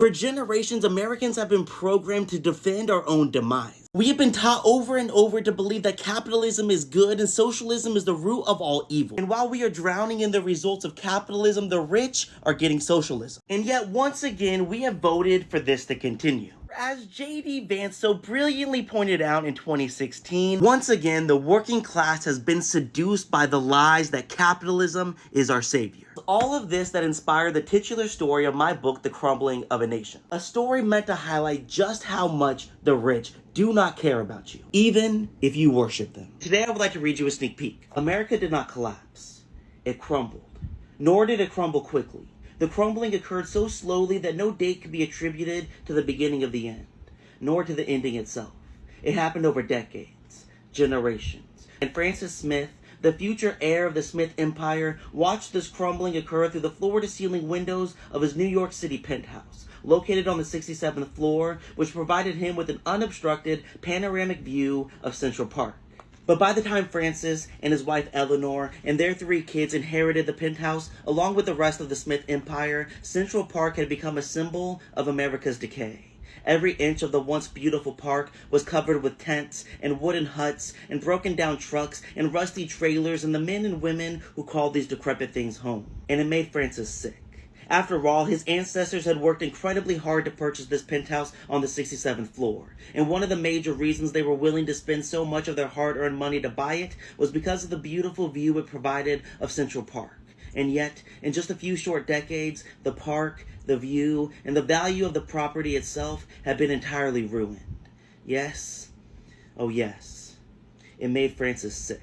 For generations, Americans have been programmed to defend our own demise. We have been taught over and over to believe that capitalism is good and socialism is the root of all evil. And while we are drowning in the results of capitalism, the rich are getting socialism. And yet, once again, we have voted for this to continue. As J.D. Vance so brilliantly pointed out in 2016, once again, the working class has been seduced by the lies that capitalism is our savior. All of this that inspired the titular story of my book, The Crumbling of a Nation. A story meant to highlight just how much the rich do not care about you, even if you worship them. Today I would like to read you a sneak peek. America did not collapse. It crumbled. Nor did it crumble quickly. The crumbling occurred so slowly that no date could be attributed to the beginning of the end, nor to the ending itself. It happened over decades, generations. And Francis Smith, the future heir of the Smith Empire, watched this crumbling occur through the floor-to-ceiling windows of his New York City penthouse, located on the 67th floor, which provided him with an unobstructed panoramic view of Central Park. But by the time Francis and his wife Eleanor and their 3 kids inherited the penthouse, along with the rest of the Smith Empire, Central Park had become a symbol of America's decay. Every inch of the once beautiful park was covered with tents and wooden huts and broken down trucks and rusty trailers and the men and women who called these decrepit things home. And it made Francis sick. After all, his ancestors had worked incredibly hard to purchase this penthouse on the 67th floor. And one of the major reasons they were willing to spend so much of their hard-earned money to buy it was because of the beautiful view it provided of Central Park. And yet, in just a few short decades, the park, the view, and the value of the property itself had been entirely ruined. Yes, oh yes, it made Francis sick.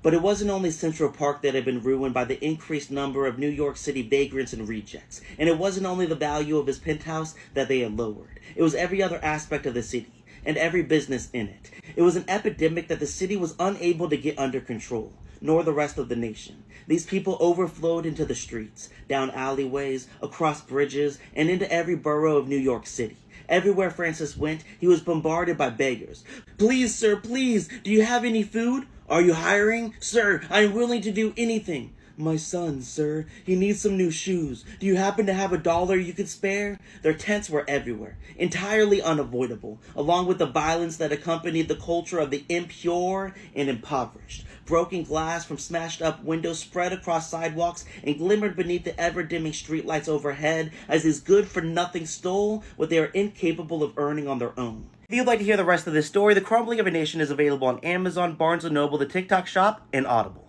But it wasn't only Central Park that had been ruined by the increased number of New York City vagrants and rejects. And it wasn't only the value of his penthouse that they had lowered. It was every other aspect of the city, and every business in it. It was an epidemic that the city was unable to get under control, nor the rest of the nation. These people overflowed into the streets, down alleyways, across bridges, and into every borough of New York City. Everywhere Francis went, he was bombarded by beggars. "Please, sir, please, do you have any food? Are you hiring? Sir, I am willing to do anything." "My son, sir, he needs some new shoes. Do you happen to have $1 you could spare?" Their tents were everywhere, entirely unavoidable, along with the violence that accompanied the culture of the impure and impoverished. Broken glass from smashed up windows spread across sidewalks and glimmered beneath the ever-dimming streetlights overhead as these good-for-nothing stole what they are incapable of earning on their own. If you'd like to hear the rest of this story, The Crumbling of a Nation is available on Amazon, Barnes & Noble, the TikTok Shop, and Audible.